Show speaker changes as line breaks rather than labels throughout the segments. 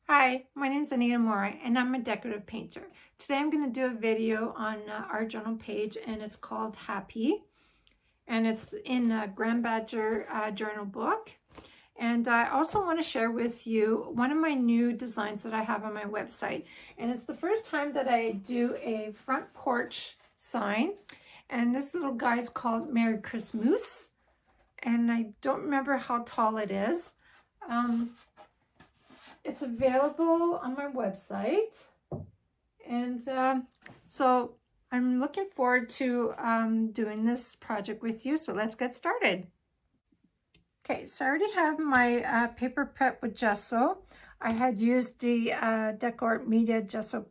Hi, my name is Anita Mora and I'm a decorative painter. Today I'm going to do a video on our journal page and it's called Happy, and it's in a Grand Badger journal book. And I also want to share with you one of my new designs that I have on my website, and it's the first time that I do a front porch sign, and this little guy is called Merry Christmas, and I don't remember how tall it is. It's available on my website, and so I'm looking forward to doing this project with you. So let's get started. Okay, so I already have my paper prep with gesso. I had used the DecoArt Media gesso,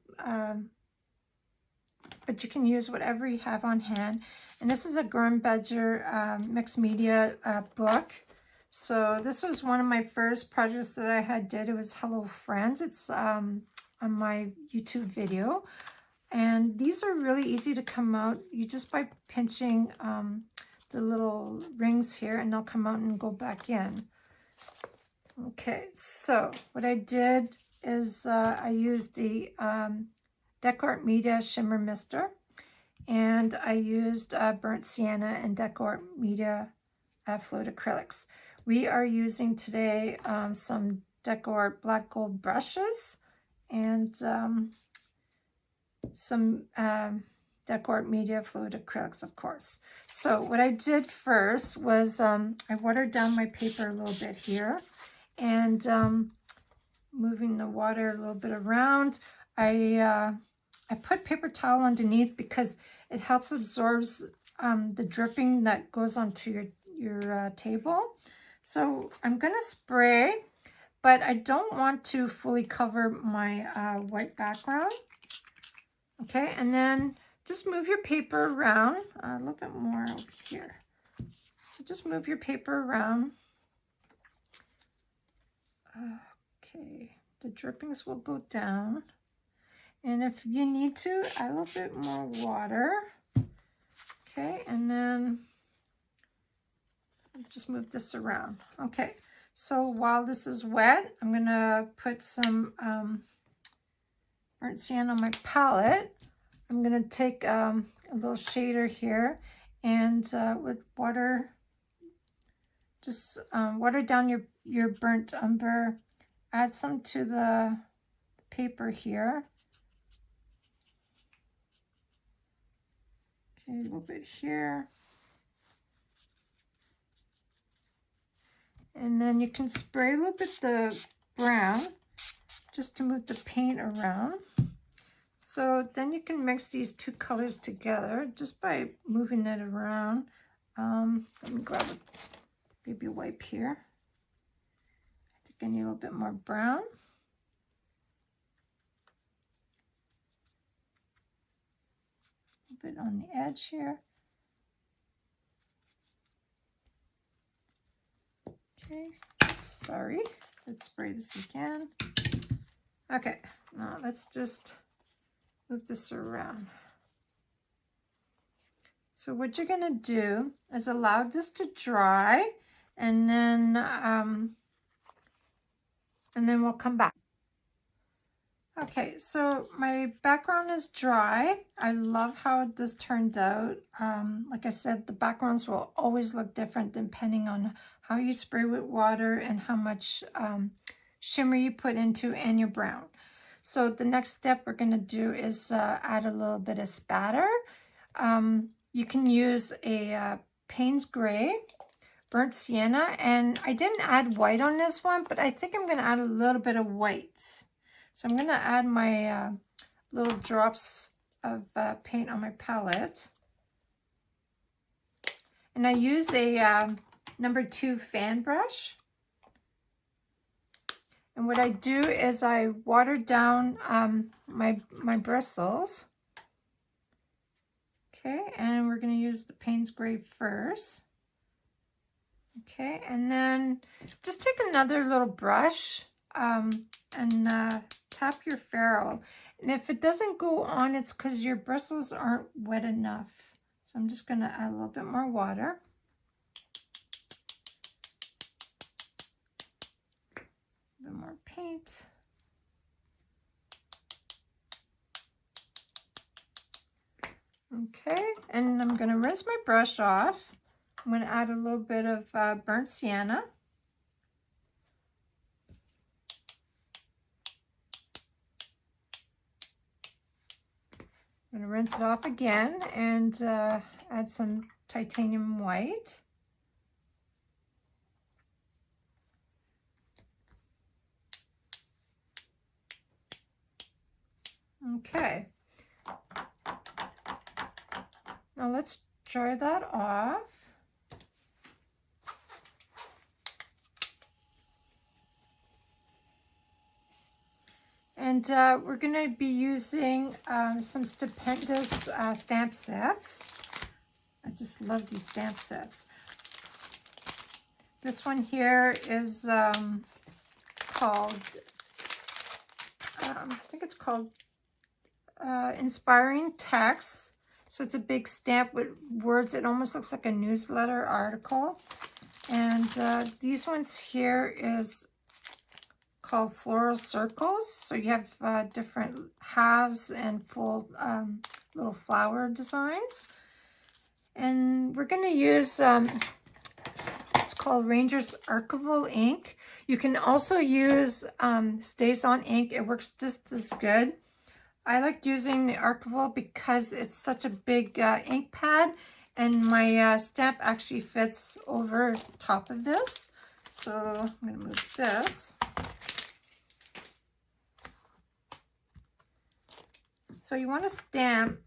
but you can use whatever you have on hand. And this is a Grand Badger mixed media book. So this was one of my first projects that I had did. It was Hello Friends. It's on my YouTube video. And these are really easy to come out. You just by pinching the little rings here, and they'll come out and go back in. Okay, so what I did is I used the DecoArt Media Shimmer Mister, and I used Burnt Sienna and DecoArt Media Float Acrylics. We are using today some DecoArt Black Gold brushes and some DecoArt Media Fluid Acrylics, of course. So what I did first was I watered down my paper a little bit here, and moving the water a little bit around. I put paper towel underneath because it helps absorbs the dripping that goes onto your table. So I'm going to spray, but I don't want to fully cover my white background. Okay, and then just move your paper around a little bit more over here. So just move your paper around. Okay, the drippings will go down. And if you need to, add a little bit more water. Okay, and then just move this around. Okay, so while this is wet, I'm gonna put some burnt sienna on my palette. I'm gonna take a little shader here, and with water, just water down your burnt umber. Add some to the paper here. Okay, a little bit here. And then you can spray a little bit the brown just to move the paint around. So then you can mix these two colors together just by moving it around. Let me grab a baby wipe here. I think I need a little bit more brown. A bit on the edge here. Okay, sorry. Let's spray this again. Okay, now let's just move this around. So what you're gonna do is allow this to dry, and then we'll come back. Okay, so my background is dry. I love how this turned out. Like I said, the backgrounds will always look different depending on how you spray with water and how much shimmer you put into and your brown. So the next step we're gonna do is add a little bit of spatter. You can use a Payne's Gray, Burnt Sienna, and I didn't add white on this one, but I think I'm gonna add a little bit of white. So I'm gonna add my little drops of paint on my palette. And I use a number 2 fan brush. And what I do is I water down my bristles. Okay, and we're gonna use the Payne's Gray first. Okay, and then just take another little brush and tap your ferrule. And if it doesn't go on, it's because your bristles aren't wet enough. So I'm just gonna add a little bit more water. A bit more paint. Okay, and I'm going to rinse my brush off. I'm going to add a little bit of burnt sienna. I'm going to rinse it off again and add some titanium white. Okay. Now let's dry that off. And we're going to be using some Stampendous stamp sets. I just love these stamp sets. This one here is called, I think it's called Inspiring Text. So it's a big stamp with words. It almost looks like a newsletter article. And these ones here is called Floral Circles. So you have different halves and full little flower designs. And we're going to use, it's called Ranger's Archival ink. You can also use Stays On ink. It works just as good. I like using the Archival because it's such a big ink pad, and my stamp actually fits over top of this. So I'm going to move this. So you want to stamp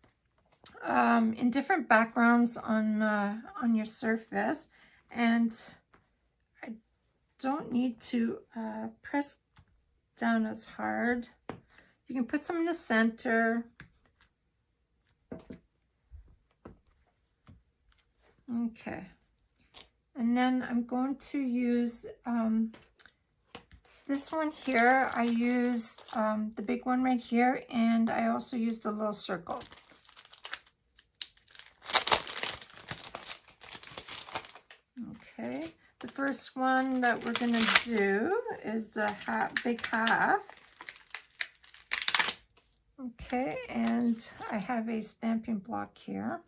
in different backgrounds on your surface, and I don't need to press down as hard. You can put some in the center. Okay. And then I'm going to use this one here. I used the big one right here, and I also used the little circle. Okay. The first one that we're going to do is the big half. Okay, and I have a stamping block here.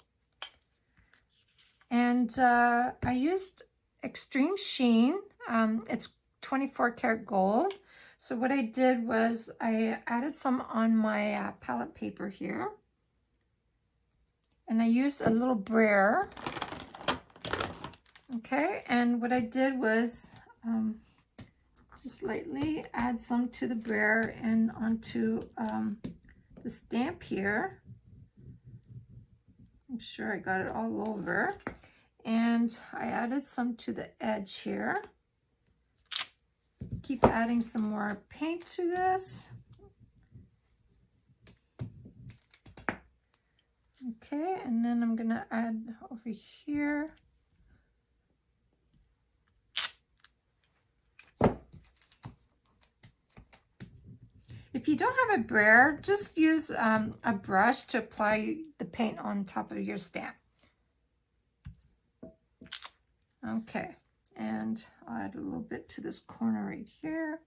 And I used Extreme Sheen. It's 24 karat gold. So what I did was I added some on my palette paper here. And I used a little brayer. Okay, and what I did was just lightly add some to the brayer and onto the stamp here. Make sure I got it all over. And I added some to the edge here. Keep adding some more paint to this. Okay, and then I'm gonna add over here. If you don't have a brayer, just use a brush to apply the paint on top of your stamp. Okay, and I'll add a little bit to this corner right here.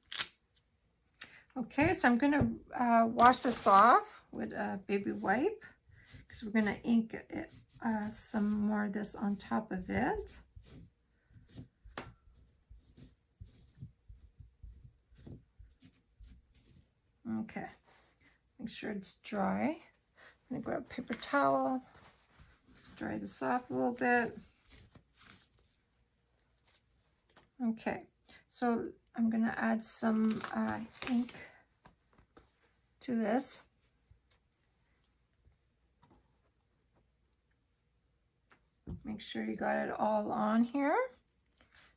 Okay, so I'm going to wash this off with a baby wipe because we're going to ink it, some more of this on top of it. Okay, make sure it's dry. I'm going to grab a paper towel, just dry this off a little bit. Okay, so I'm going to add some ink to this. Make sure you got it all on here.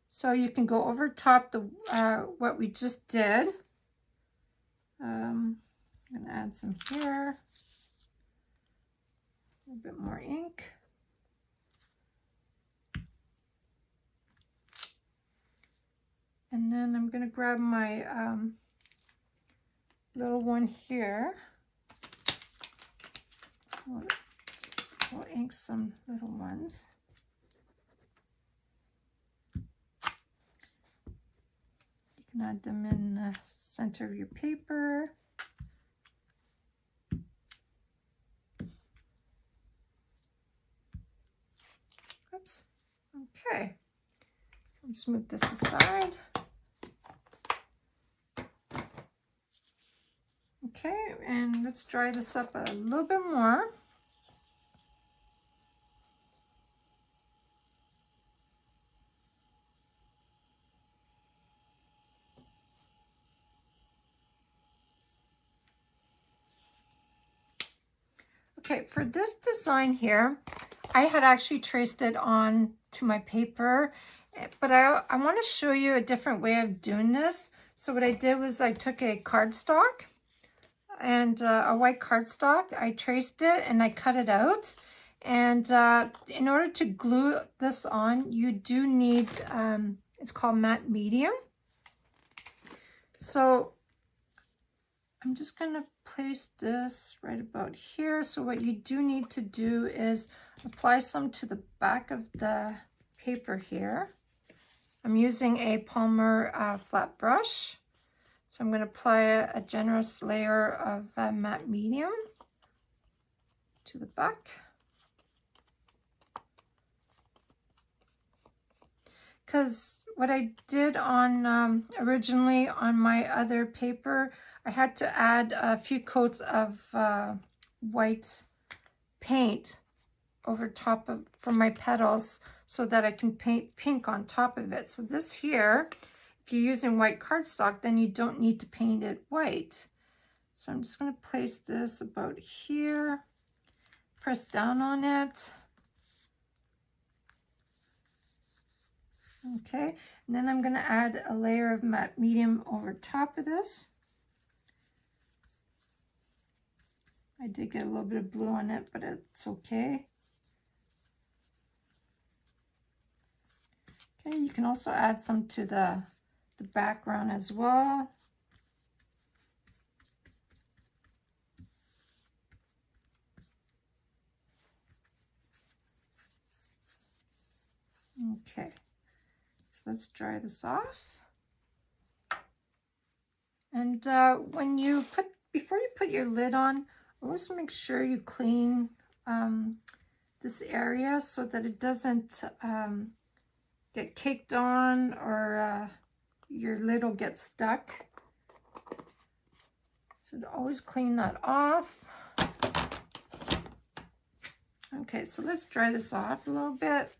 So you can go over top the what we just did. I'm going to add some here, a little bit more ink. And then I'm going to grab my little one here. We'll ink some little ones. You can add them in the center of your paper. Okay, let's move this aside. Okay, and let's dry this up a little bit more. Okay, for this design here, I had actually traced it on to my paper, but I want to show you a different way of doing this. So what I did was I took a cardstock and a white cardstock. I traced it and I cut it out. And in order to glue this on, you do need, it's called matte medium. So I'm just going to place this right about here. So what you do need to do is apply some to the back of the paper here. I'm using a Palmer flat brush. So I'm going to apply a generous layer of matte medium to the back. Because what I did on originally on my other paper, I had to add a few coats of white paint over top of for my petals so that I can paint pink on top of it. So this here, if you're using white cardstock, then you don't need to paint it white. So I'm just going to place this about here, press down on it. Okay, and then I'm going to add a layer of matte medium over top of this. I did get a little bit of blue on it, but it's okay. Okay, you can also add some to the background as well. Okay, so let's dry this off. And before you put your lid on, always make sure you clean this area so that it doesn't get caked on or your lid will get stuck. So to always clean that off. Okay, so let's dry this off a little bit.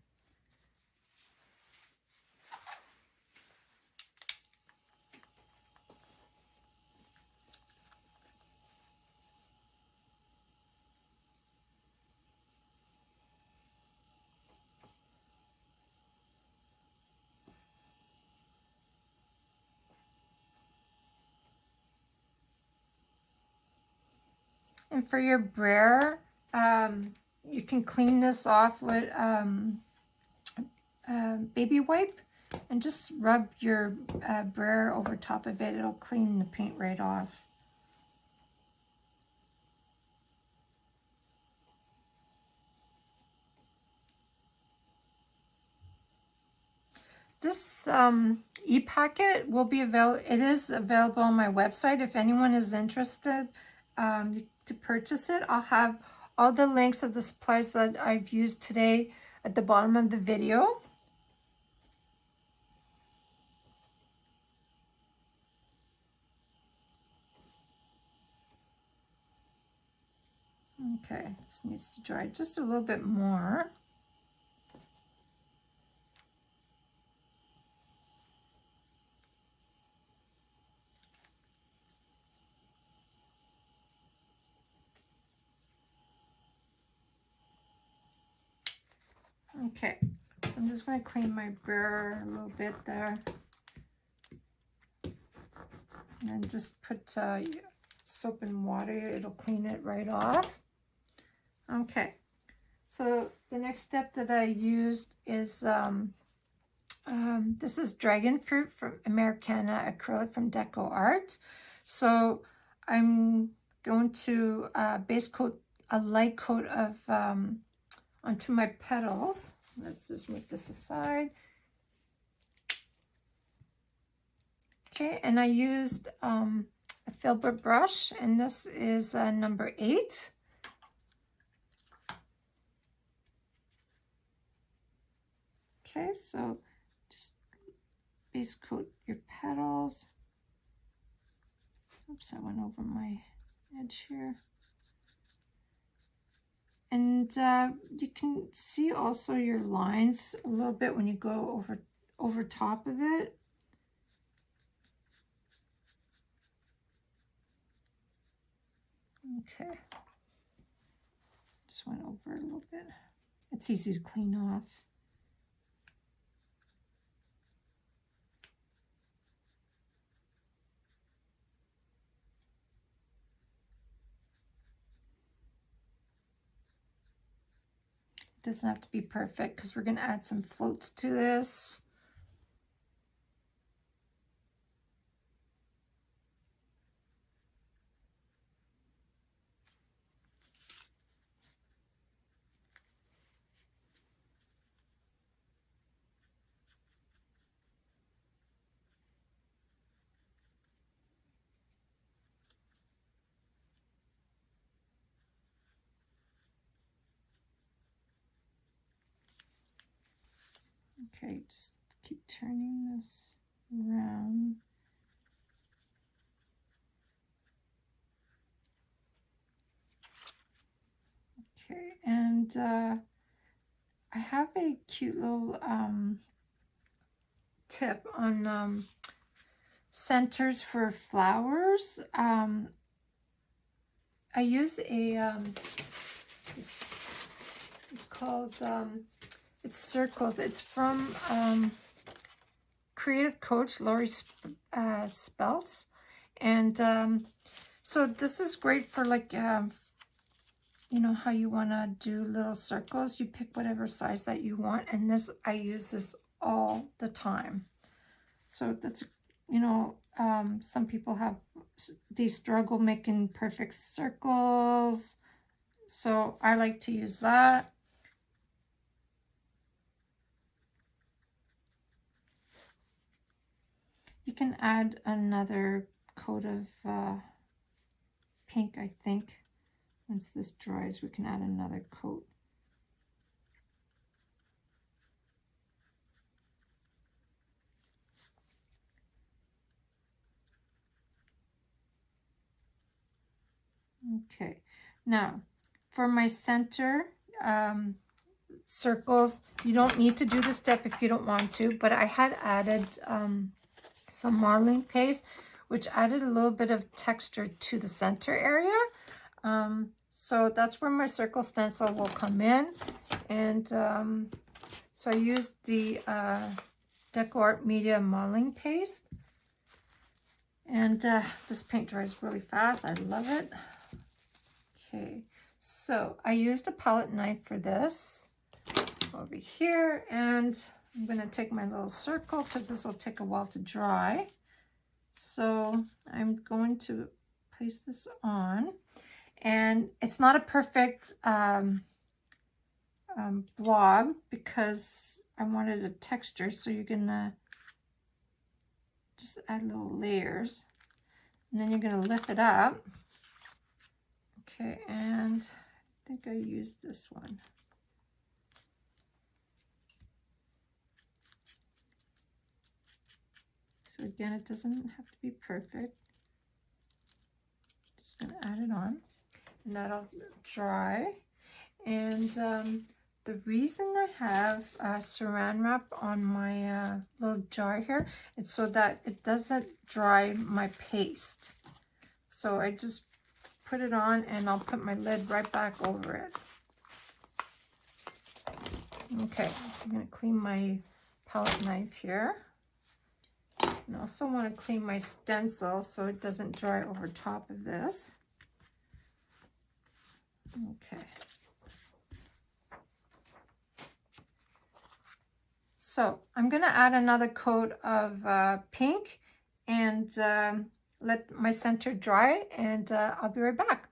And for your brayer, you can clean this off with baby wipe and just rub your brayer over top of it. It'll clean the paint right off. This e-packet will be available. It is available on my website if anyone is interested to purchase it. I'll have all the links of the supplies that I've used today at the bottom of the video. Okay, this needs to dry just a little bit more. Okay, so I'm just going to clean my brayer a little bit there. And then just put soap and water, it'll clean it right off. Okay, so the next step that I used is, this is Dragon Fruit from Americana acrylic from DecoArt. So I'm going to base coat a light coat of onto my petals. Let's just move this aside. Okay, and I used a filbert brush, and this is number 8. Okay, so just base coat your petals. Oops, I went over my edge here. And you can see also your lines a little bit when you go over top of it. Okay. Just went over it a little bit. It's easy to clean off. It doesn't have to be perfect because we're going to add some floats to this. Okay, just keep turning this around. Okay, and I have a cute little tip on centers for flowers. I use a, it's called, it's circles. It's from creative coach Laurie Speltz. And so this is great for like, you know how you want to do little circles. You pick whatever size that you want. And this, I use this all the time. So that's, you know, some people they struggle making perfect circles. So I like to use that. You can add another coat of pink, I think. Once this dries, we can add another coat. Okay, now for my center circles, you don't need to do the step if you don't want to, but I had added some modeling paste, which added a little bit of texture to the center area. So that's where my circle stencil will come in. And so I used the DecoArt Media modeling paste. And this paint dries really fast. I love it. Okay, so I used a palette knife for this over here, and I'm going to take my little circle because this will take a while to dry. So I'm going to place this on, and it's not a perfect blob because I wanted a texture, so you're going to just add little layers, and then you're going to lift it up. Okay, and I think I used this one. So again, it doesn't have to be perfect. Just gonna add it on, and that'll dry. And the reason I have saran wrap on my little jar here, it's so that it doesn't dry my paste. So I just put it on, and I'll put my lid right back over it. Okay, I'm gonna clean my palette knife here. And I also want to clean my stencil so it doesn't dry over top of this. Okay. So I'm going to add another coat of pink and let my center dry, and I'll be right back.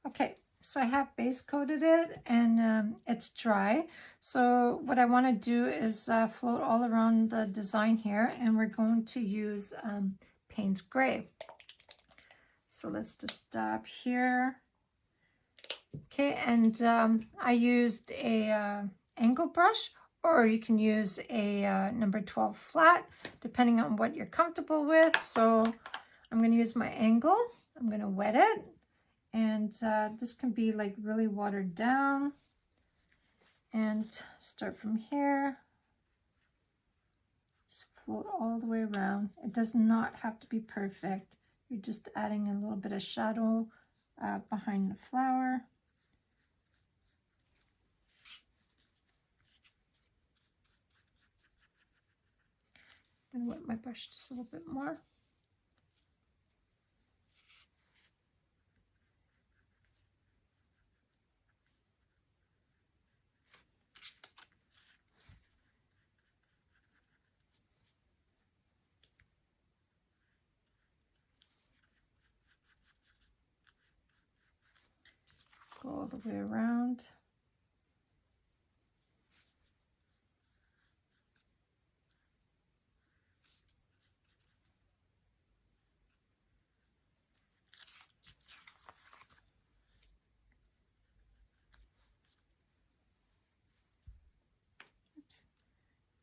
Okay, so I have base coated it, and it's dry. So what I want to do is float all around the design here, and we're going to use Payne's Gray. So let's just dab here. Okay, and I used a angle brush, or you can use a number 12 flat, depending on what you're comfortable with. So I'm going to use my angle. I'm going to wet it. And this can be like really watered down. And start from here. Just float all the way around. It does not have to be perfect. You're just adding a little bit of shadow behind the flower. I'm going to wet my brush just a little bit more. Oops. Go all the way around.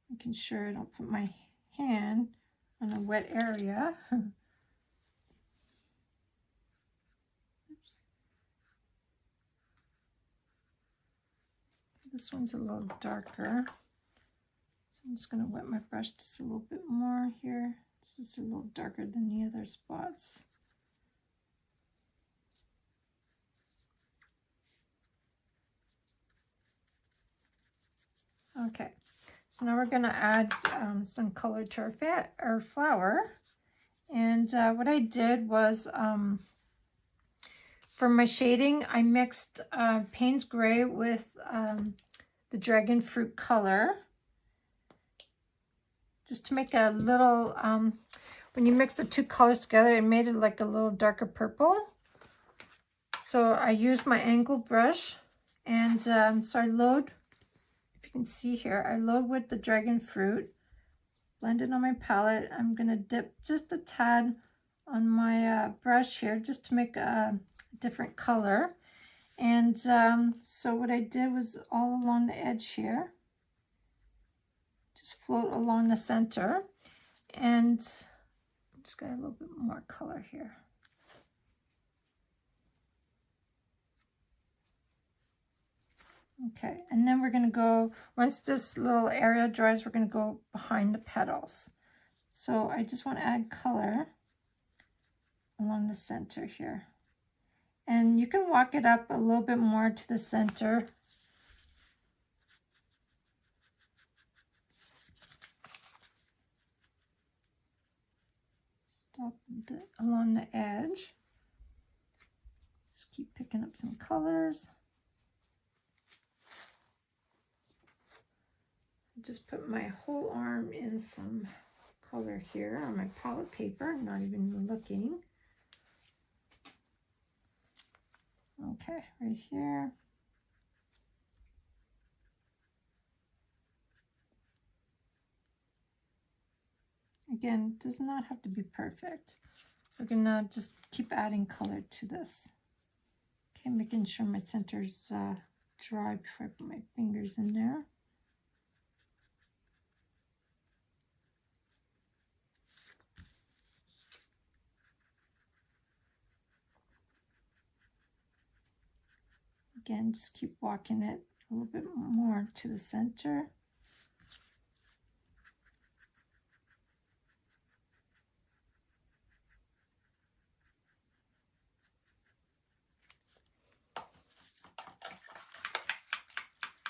Making sure I don't put my hand on a wet area. Oops. This one's a little darker. So I'm just going to wet my brush just a little bit more here. This is a little darker than the other spots. Okay, so now we're going to add some color to our flower. And what I did was, for my shading, I mixed Payne's Gray with the dragon fruit color. Just to make a little, when you mix the two colors together, it made it like a little darker purple. So I used my angle brush, and so I load, if you can see here, I load with the dragon fruit, blend it on my palette. I'm gonna dip just a tad on my brush here, just to make a different color. And so what I did was all along the edge here, just float along the center, and just got a little bit more color here. Okay, and then we're going to go, once this little area dries, we're going to go behind the petals. So I just want to add color along the center here. And you can walk it up a little bit more to the center. Stop along the edge. Just keep picking up some colors. Just put my whole arm in some color here on my palette paper, not even looking. Okay, right here. Again, it does not have to be perfect. We're gonna just keep adding color to this. Okay, making sure my center's dry before I put my fingers in there. Again, just keep walking it a little bit more to the center.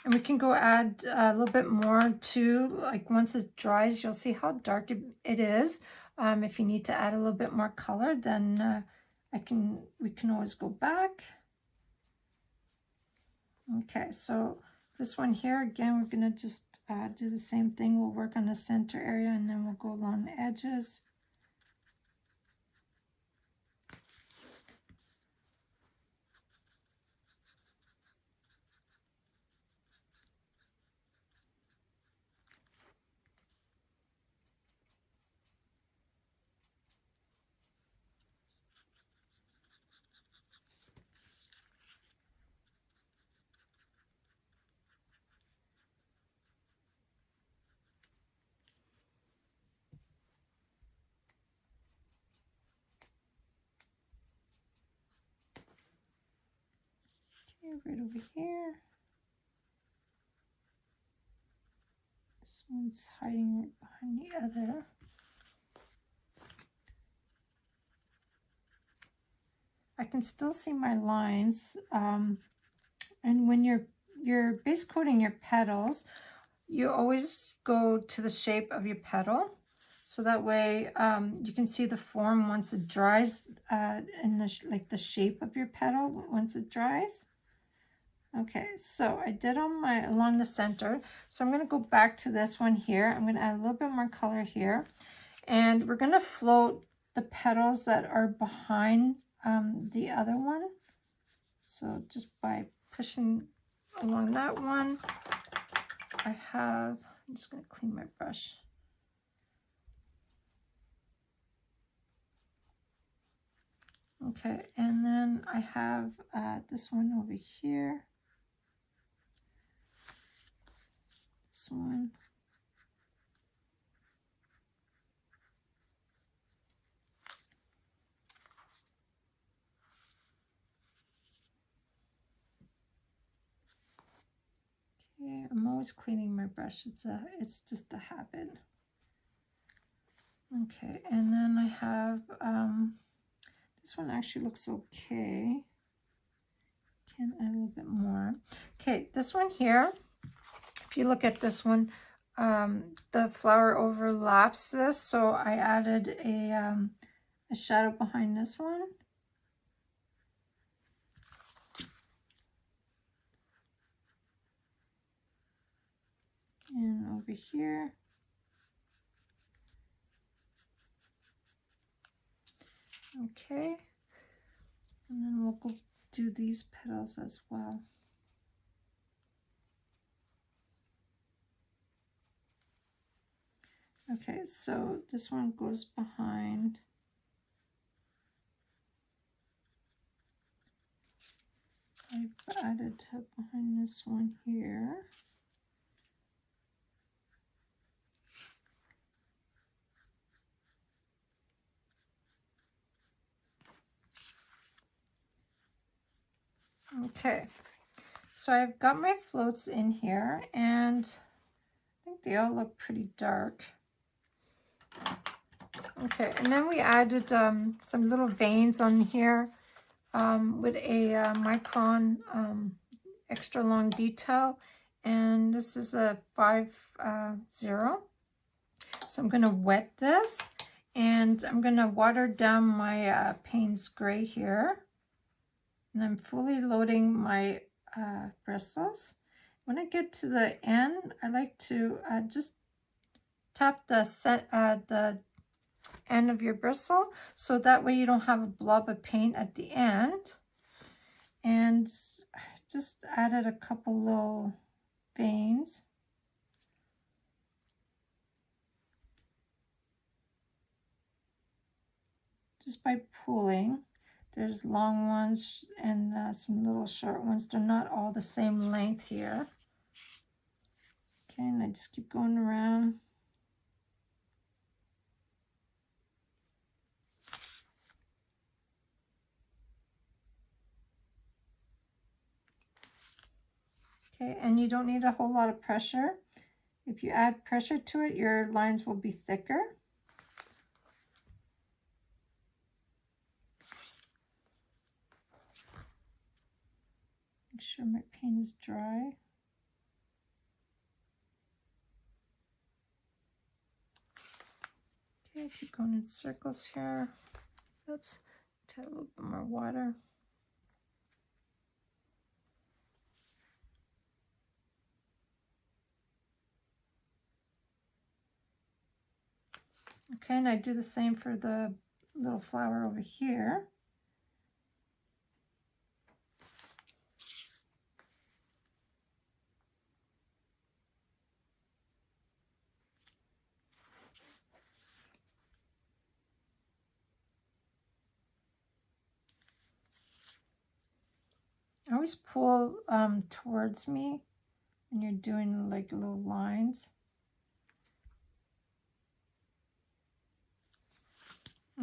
And we can go add a little bit more too, like once it dries, you'll see how dark it is. If you need to add a little bit more color, then we can always go back. Okay, so this one here, again, we're gonna just do the same thing. We'll work on the center area, and then we'll go along the edges. Okay, right over here. This one's hiding right behind the other. I can still see my lines. And when you're base coating your petals, you always go to the shape of your petal. So that way you can see the form once it dries, and like the shape of your petal once it dries. Okay, so I did along the center. So I'm going to go back to this one here. I'm going to add a little bit more color here. And we're going to float the petals that are behind the other one. So just by pushing along that one, I'm just going to clean my brush. Okay, and then I have this one over here. This one. Okay, I'm always cleaning my brush. It's just a habit. Okay, and then I have this one actually looks okay. Can add a little bit more. Okay, this one here. If you look at this one, the flower overlaps this, so I added a shadow behind this one. And over here. Okay. And then we'll go do these petals as well. Okay, so this one goes behind. I've added behind this one here. Okay, so I've got my floats in here, and I think they all look pretty dark. Okay, and then we added some little veins on here with a micron extra long detail, and this is a 5-0. So I'm going to wet this, and I'm going to water down my Payne's Gray here. And I'm fully loading my bristles. When I get to the end, I like to just tap the end of your bristle, so that way you don't have a blob of paint at the end. And just added a couple little veins. Just by pulling. There's long ones and some little short ones. They're not all the same length here. Okay, and I just keep going around. Okay, and you don't need a whole lot of pressure. If you add pressure to it, your lines will be thicker. Make sure my paint is dry. Okay, keep going in circles here. Oops, add a little bit more water. Okay, and I do the same for the little flower over here. I always pull towards me when you're doing like little lines.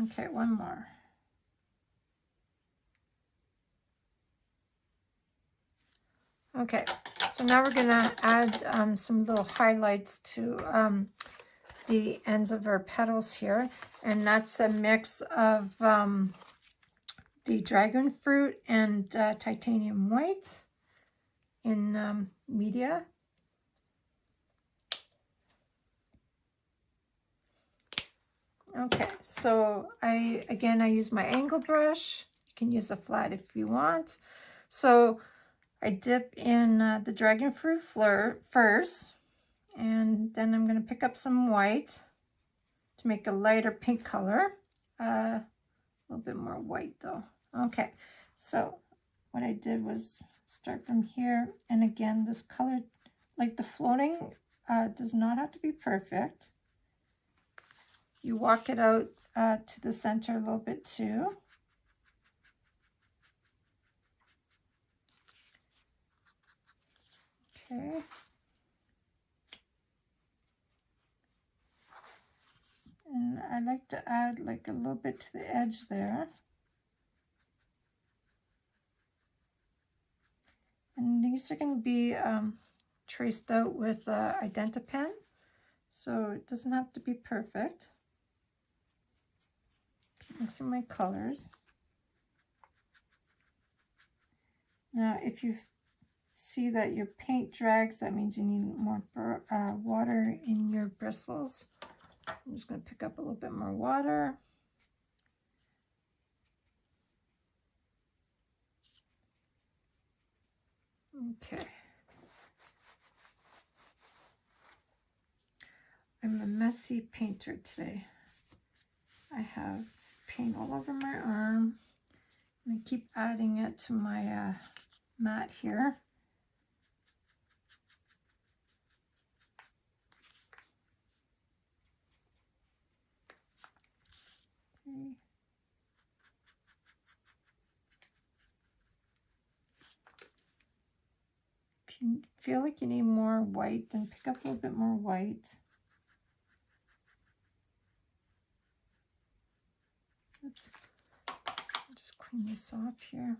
Okay, one more. Okay, so now we're gonna add some little highlights to the ends of our petals here. And that's a mix of the dragon fruit and titanium white in media. Okay, so I use my angle brush. You can use a flat if you want. So I dip in the dragon fruit first, and then I'm going to pick up some white to make a lighter pink color. A little bit more white though. Okay, so what I did was start from here, and again, this color, like the floating, does not have to be perfect. You walk it out to the center a little bit too. Okay. And I like to add like a little bit to the edge there. And these are going to be traced out with Identipen, so it doesn't have to be perfect. Keep mixing my colors. Now, if you see that your paint drags, that means you need more water in your bristles. I'm just going to pick up a little bit more water. Okay. I'm a messy painter today. I have paint all over my arm. And I keep adding it to my mat here. Okay. If you feel like you need more white, then pick up a little bit more white. Oops. I'll just clean this off here.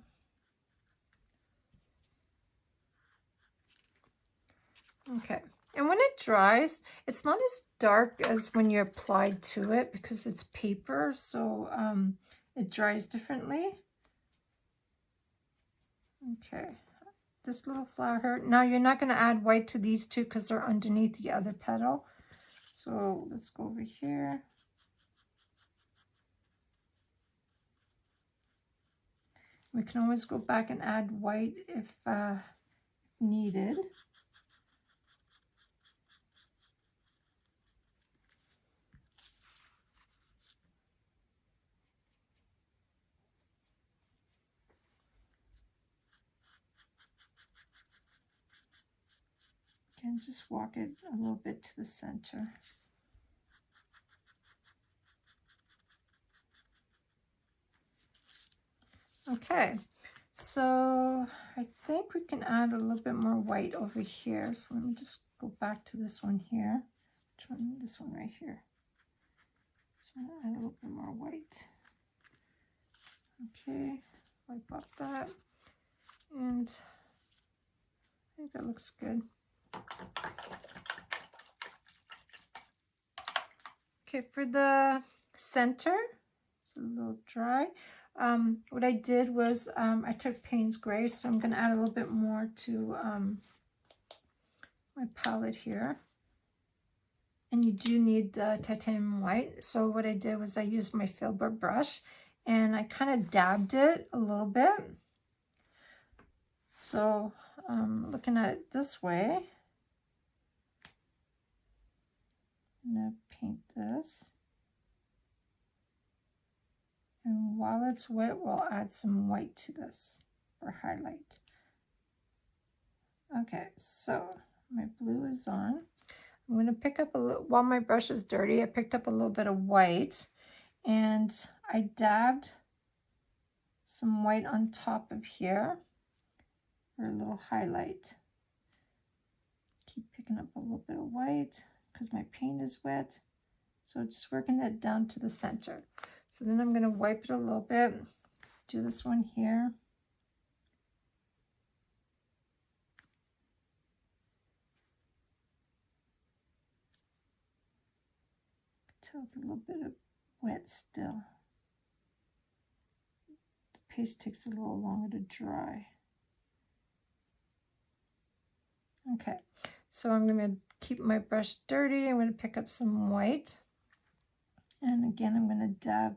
Okay. And when it dries, it's not as dark as when you applied to it because it's paper, so it dries differently. Okay. This little flower. Now you're not going to add white to these two because they're underneath the other petal. So let's go over here. We can always go back and add white if needed. And just walk it a little bit to the center. Okay, so I think we can add a little bit more white over here. So let me just go back to this one here. Which one? This one right here. So I'm gonna add a little bit more white. Okay, wipe off that. And I think that looks good. Okay, for the center, it's a little dry. What I did was I took Payne's Gray, so I'm going to add a little bit more to my palette here. And you do need titanium white. So what I did was I used my filbert brush and I kind of dabbed it a little bit. So looking at it this way, I'm going to paint this. And while it's wet, we'll add some white to this for highlight. Okay, so my blue is on. I'm going to pick up a little, while my brush is dirty, I picked up a little bit of white and I dabbed some white on top of here for a little highlight. Keep picking up a little bit of white because my paint is wet. So just working that down to the center. So then I'm going to wipe it a little bit, do this one here. tell it's a little bit of wet still. The paste takes a little longer to dry. Okay, so I'm going to keep my brush dirty. I'm going to pick up some white. And again, I'm going to dab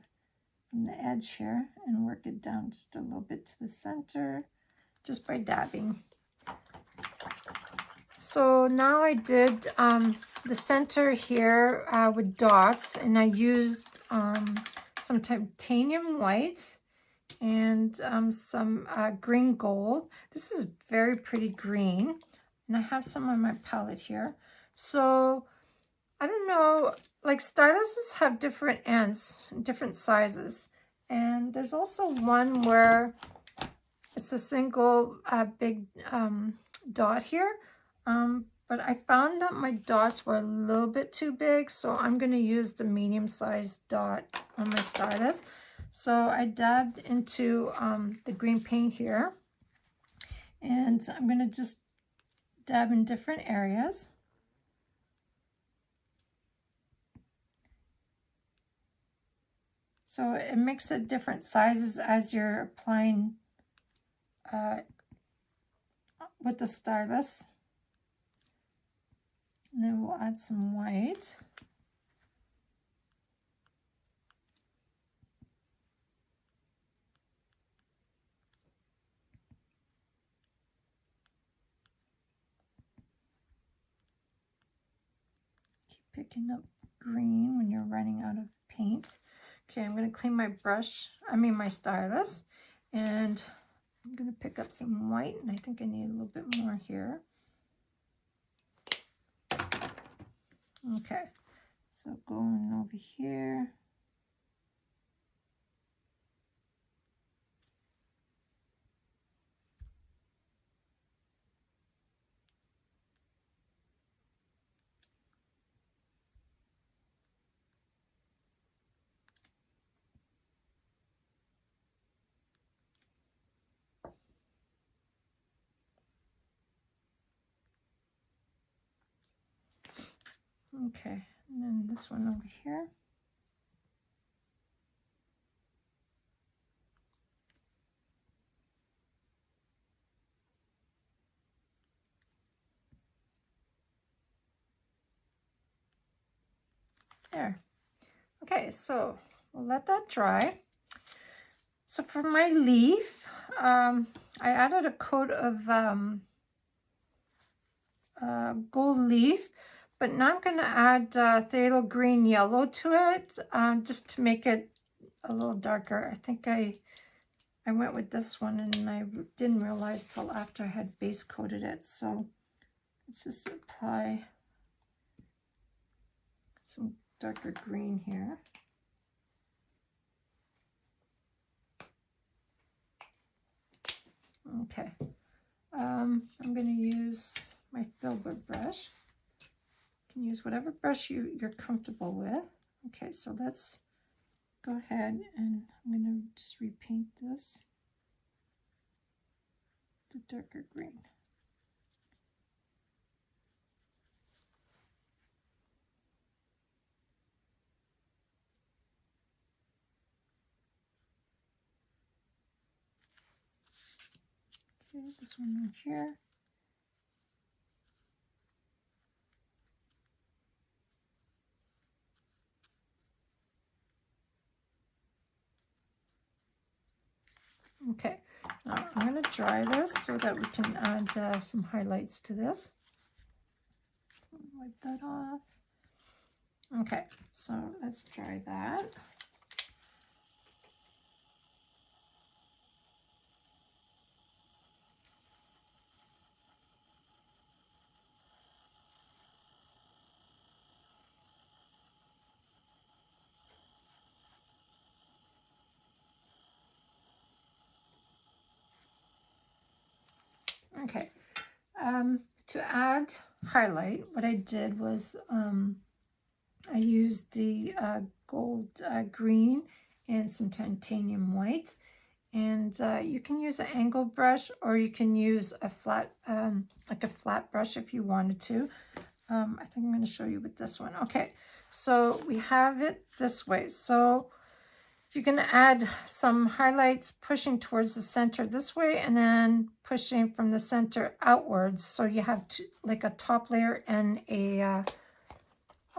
from the edge here and work it down just a little bit to the center, just by dabbing. So now I did the center here with dots, and I used some titanium white and some green gold. This is very pretty green, and I have some on my palette here. So I don't know, like styluses have different ends, different sizes, and there's also one where it's a single big dot here. But I found that my dots were a little bit too big, so I'm going to use the medium-sized dot on my stylus. So I dabbed into the green paint here, and I'm going to just dab in different areas. So it makes it different sizes as you're applying with the stylus. And then we'll add some white. Keep picking up green when you're running out of paint. Okay, I'm going to clean my my stylus, and I'm going to pick up some white, and I think I need a little bit more here. Okay, so going over here. Okay, and then this one over here. There. Okay, so we'll let that dry. So for my leaf, I added a coat of gold leaf, but now I'm going to add phthalo green yellow to it, just to make it a little darker. I think I went with this one, and I didn't realize till after I had base coated it. So let's just apply some darker green here. Okay, I'm going to use my filbert brush. You can use whatever brush you're comfortable with. Okay, so let's go ahead, and I'm going to just repaint this the darker green. Okay, this one right here. Okay, now I'm going to dry this so that we can add some highlights to this. Wipe that off. Okay, so let's dry that. Okay, to add highlight, what I did was I used the gold green and some titanium white, and you can use an angle brush, or you can use a flat, like a flat brush if you wanted to. I think I'm going to show you with this one. Okay, so we have it this way. So you're going to add some highlights pushing towards the center this way and then pushing from the center outwards. So you have like a top layer and a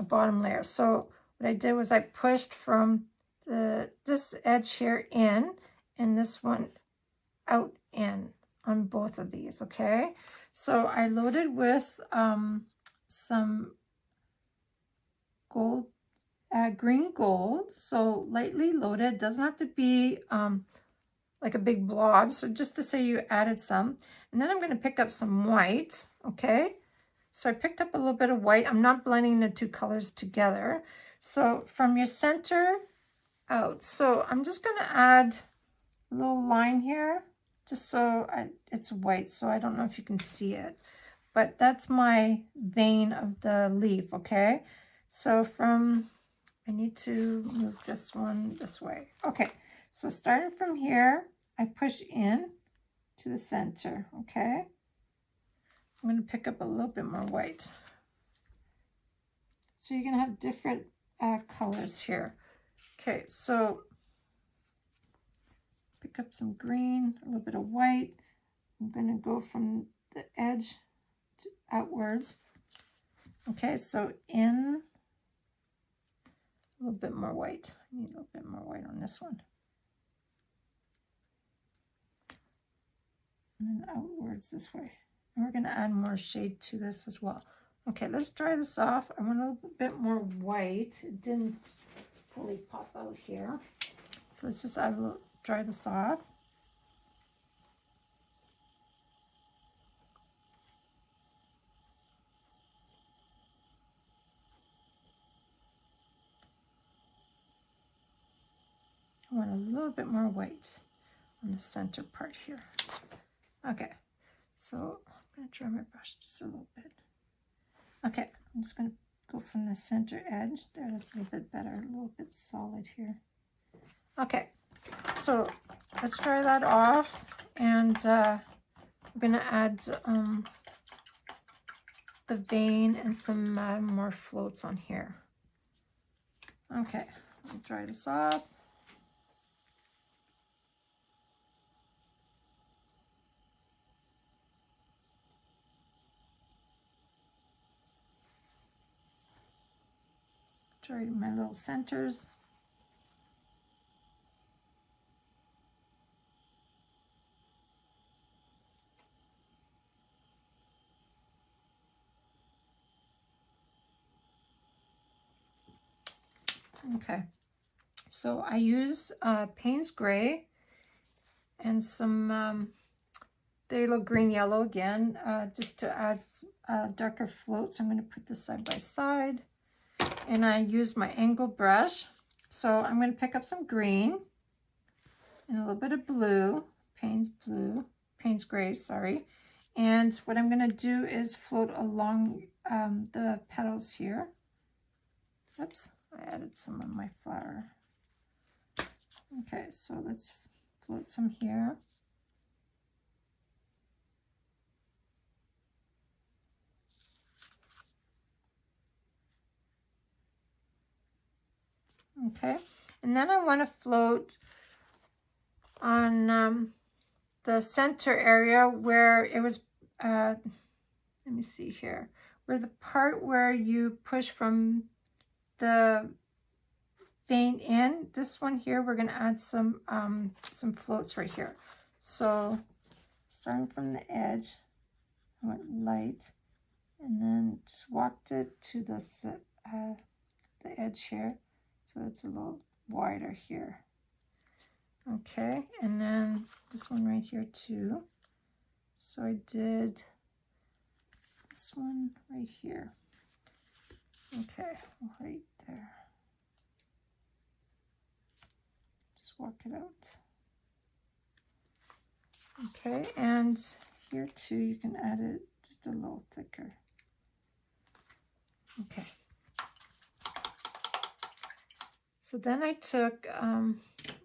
bottom layer. So what I did was I pushed from this edge here in and this one out in on both of these, okay? So I loaded with some gold, green gold, so lightly loaded. Doesn't have to be like a big blob, so just to say you added some. And then I'm going to pick up some white, okay? So I picked up a little bit of white. I'm not blending the two colors together. So from your center out, so I'm just going to add a little line here, just so it's white, so I don't know if you can see it. But that's my vein of the leaf, okay? So I need to move this one this way. Okay, so starting from here, I push in to the center, okay? I'm going to pick up a little bit more white. So you're going to have different colors here. Okay, so pick up some green, a little bit of white. I'm going to go from the edge to outwards. Okay, so in a little bit more white. I need a little bit more white on this one. And then outwards this way. And we're going to add more shade to this as well. Okay, let's dry this off. I want a little bit more white. It didn't fully pop out here. So let's just dry this off. I want a little bit more white on the center part here. Okay, so I'm going to dry my brush just a little bit. Okay, I'm just going to go from the center edge. There, that's a little bit better, a little bit solid here. Okay, so let's dry that off, and I'm going to add the vein and some more floats on here. Okay, I'll dry this off. Dry my little centers. Okay, so I use Payne's Gray and some Phthalo Green Yellow again, just to add darker floats. I'm going to put this side by side. And I use my angle brush. So I'm going to pick up some green and a little bit of blue, Payne's Gray, sorry. And what I'm going to do is float along the petals here. Oops, I added some on my flower. Okay, so let's float some here. Okay, and then I want to float on the center area where it was, let me see here, where the part where you push from the vein in, this one here, we're going to add some floats right here. So starting from the edge, I went light, and then just walked it to the edge here. So it's a little wider here. Okay, and then this one right here too. So I did this one right here. Okay, right there. Just work it out. Okay, and here too, you can add it just a little thicker. Okay. So then I took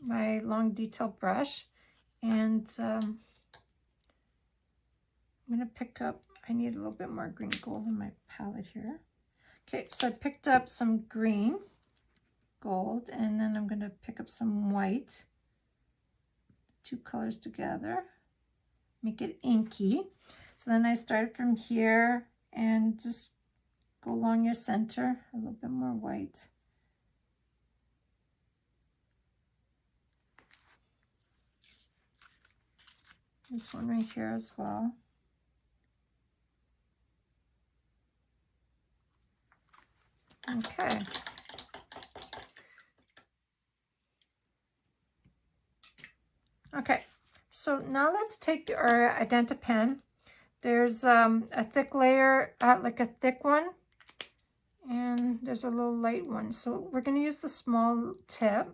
my long detail brush, and I'm going to pick up, I need a little bit more green gold in my palette here. Okay, so I picked up some green gold, and then I'm going to pick up some white. Two colors together, make it inky. So then I start from here and just go along your center, a little bit more white. This one right here as well. Okay. Okay, so now let's take our Identa pen. There's a thick layer, like a thick one, and there's a little light one. So we're going to use the small tip.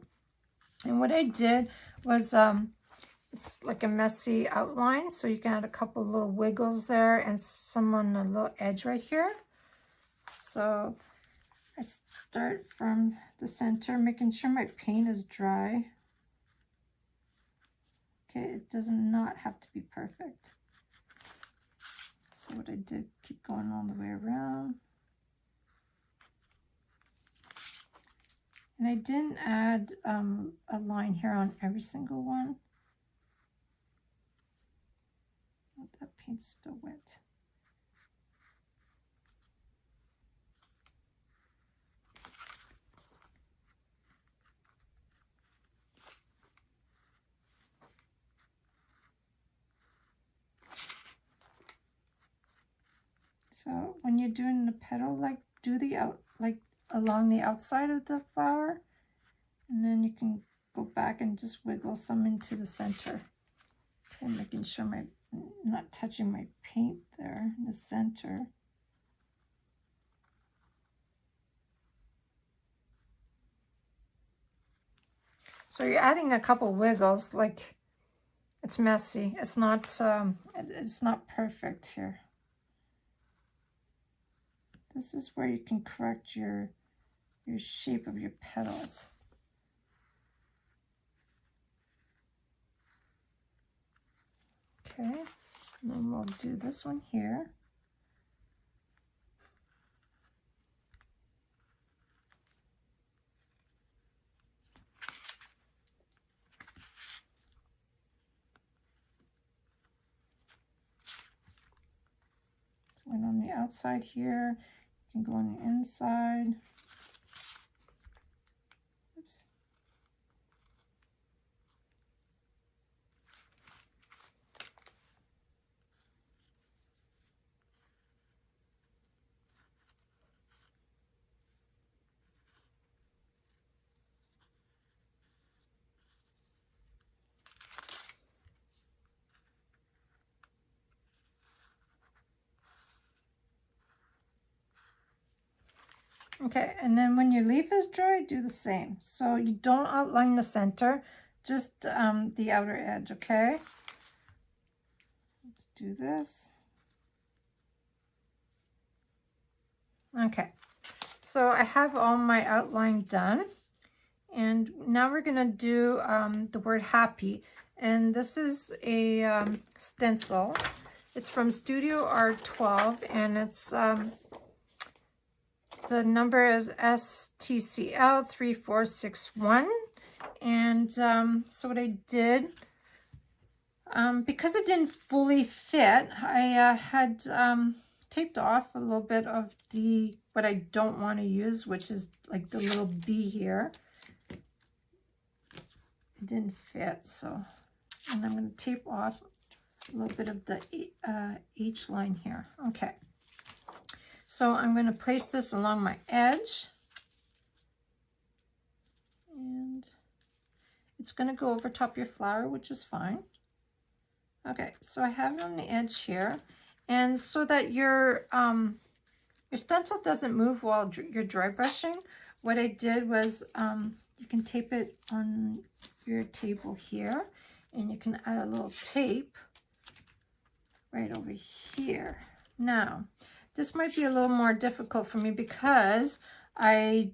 And what I did was, it's like a messy outline, so you can add a couple little wiggles there and some on the little edge right here. So I start from the center, making sure my paint is dry. Okay, it does not have to be perfect. So what I did, keep going all the way around. And I didn't add a line here on every single one. Oh, that paint's still wet. So when you're doing the petal, like do the along the outside of the flower, and then you can go back and just wiggle some into the center. Okay, making sure I'm not touching my paint there in the center. So you're adding a couple wiggles, like it's messy. It's not perfect here. This is where you can correct your shape of your petals. Okay, and then we'll do this one here. So one on the outside here, you can go on the inside. Oops. Okay, and then when your leaf is dry, do the same. So you don't outline the center, just the outer edge, okay? Let's do this. Okay, so I have all my outline done. And now we're gonna do the word happy. And this is a stencil. It's from Studio Art 12, and it's the number is STCL 3461. And so what I did, because it didn't fully fit, I had taped off a little bit of what I don't want to use, which is like the little bee here. It didn't fit, so, and I'm going to tape off a little bit of the H line here. Okay. So I'm going to place this along my edge, and it's going to go over top your flower, which is fine. Okay, so I have it on the edge here, and so that your stencil doesn't move while you're dry brushing, what I did was you can tape it on your table here, and you can add a little tape right over here. Now, this might be a little more difficult for me because I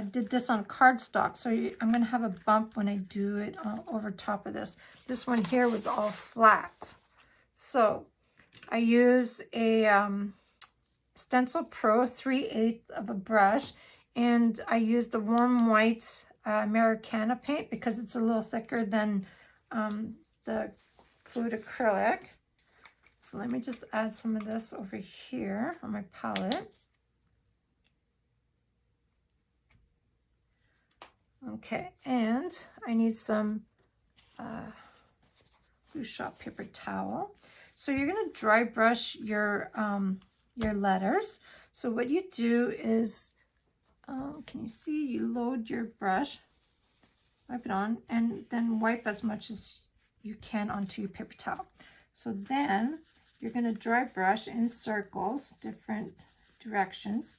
did this on cardstock, so I'm going to have a bump when I do it over top of this. This one here was all flat. So I use a Stencil Pro 3/8 of a brush, and I use the warm white Americana paint because it's a little thicker than the fluid acrylic. So let me just add some of this over here on my palette. Okay, and I need some blue shop paper towel. So you're going to dry brush your letters. So what you do is, can you see, you load your brush, wipe it on, and then wipe as much as you can onto your paper towel. So then you're going to dry brush in circles, different directions.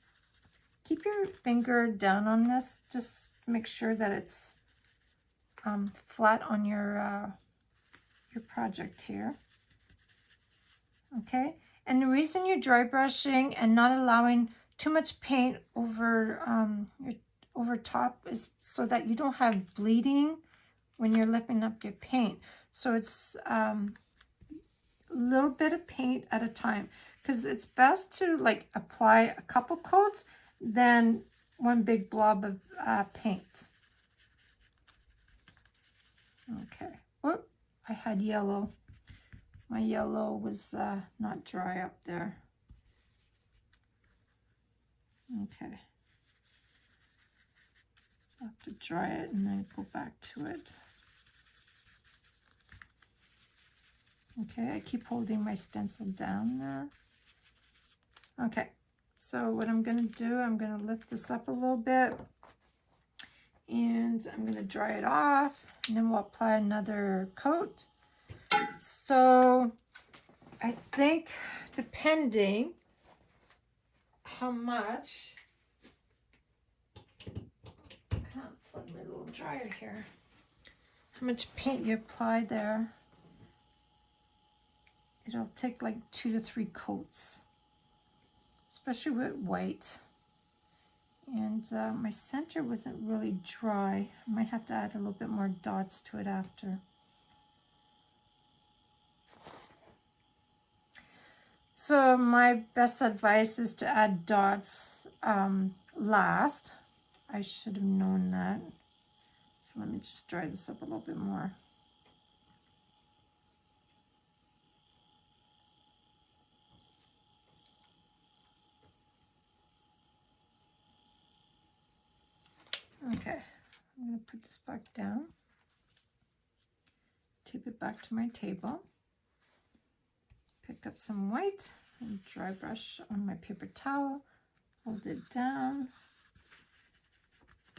Keep your finger down on this. Just make sure that it's flat on your project here. Okay, and the reason you're dry brushing and not allowing too much paint over over top is so that you don't have bleeding when you're lifting up your paint. So it's a little bit of paint at a time, because it's best to like apply a couple coats than one big blob of paint. Okay. Oh, I had yellow. My yellow was not dry up there. Okay. So I have to dry it and then go back to it. Okay, I keep holding my stencil down there. Okay, so what I'm going to do, I'm going to lift this up a little bit, and I'm going to dry it off, and then we'll apply another coat. So I think depending how much, I'll plug my little dryer here, how much paint you apply there, it'll take like 2 to 3 coats, especially with white. And my center wasn't really dry. I might have to add a little bit more dots to it after. So my best advice is to add dots last. I should have known that. So let me just dry this up a little bit more. Okay, I'm going to put this back down. Tape it back to my table. Pick up some white and dry brush on my paper towel. Hold it down.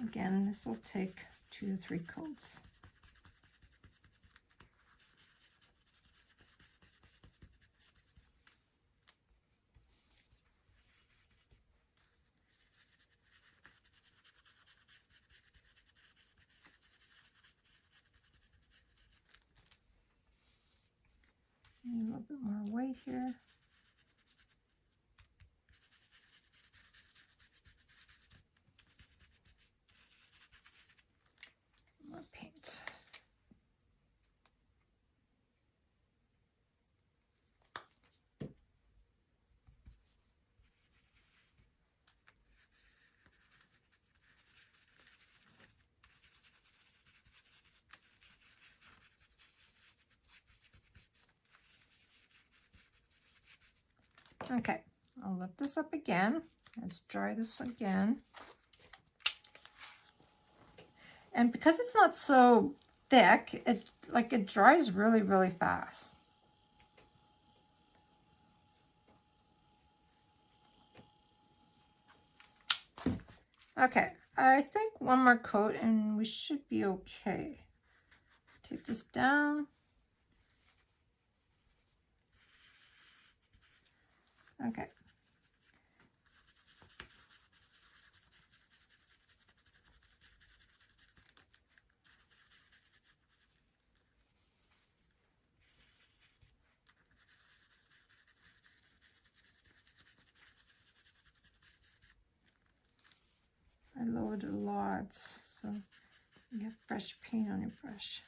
Again, this will take 2 to 3 coats. Need a little bit more white here. More paint. Okay, I'll lift this up again. Let's dry this again. And because it's not so thick, it dries really, really fast. Okay, I think one more coat and we should be okay. Tape this down. Okay. I load a lot, so you have fresh paint on your brush.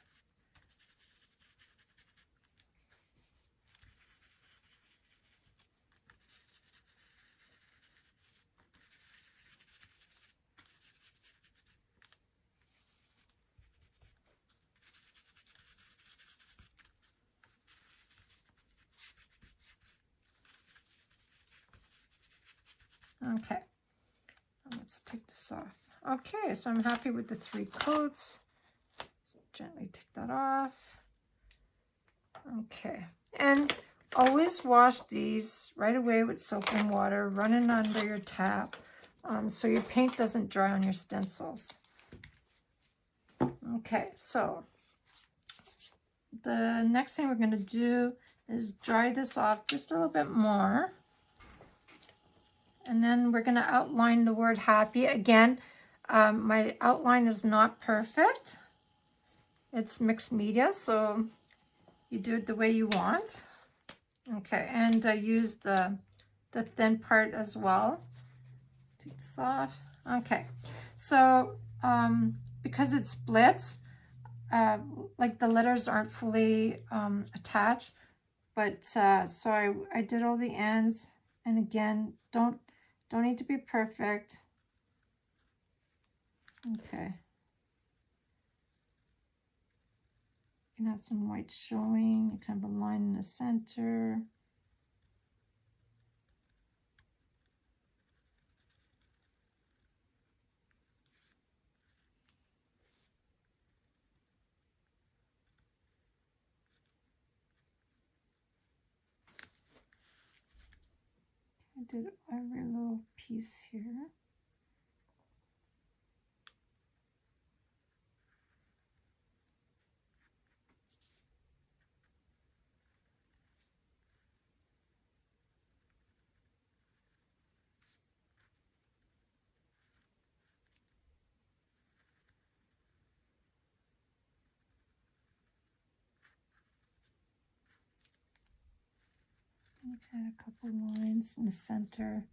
Okay, let's take this off. Okay, so I'm happy with the 3 coats. Let's gently take that off. Okay, and always wash these right away with soap and water, running under your tap, so your paint doesn't dry on your stencils. Okay, so the next thing we're going to do is dry this off just a little bit more. And then we're going to outline the word happy. Again, my outline is not perfect. It's mixed media, so you do it the way you want. Okay, and I used the thin part as well. Take this off. Okay, so because it splits, like the letters aren't fully attached, but so I did all the ends. And again, don't need to be perfect. Okay. You can have some white showing. You can have a line in the center. I did every little piece here. Okay, a couple lines in the center.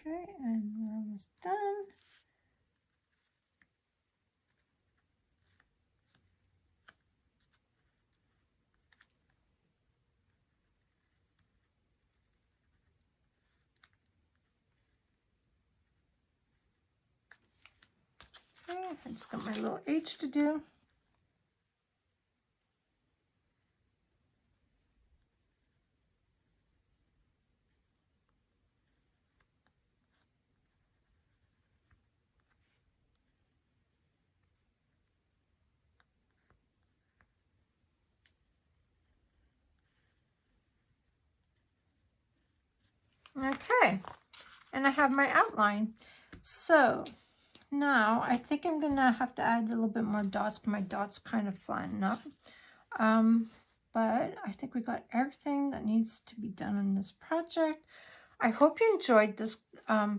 Okay, and we're almost done. Okay, I just got my little H to do. Okay, and I have my outline. So now I think I'm gonna have to add a little bit more dots. My dots kind of flatten up. But I think we got everything that needs to be done on this project. I hope you enjoyed this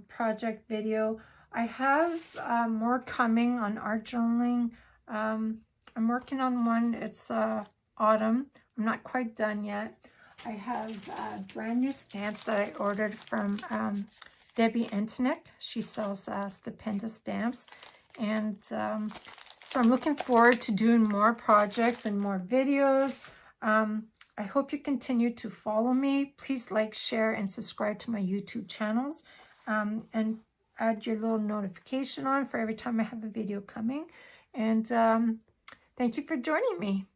project video. I have more coming on art journaling. I'm working on one. It's autumn. I'm not quite done yet. I have brand new stamps that I ordered from Debbie Entenick. She sells Stampendous stamps. And so I'm looking forward to doing more projects and more videos. I hope you continue to follow me. Please like, share, and subscribe to my YouTube channels. And add your little notification on for every time I have a video coming. And thank you for joining me.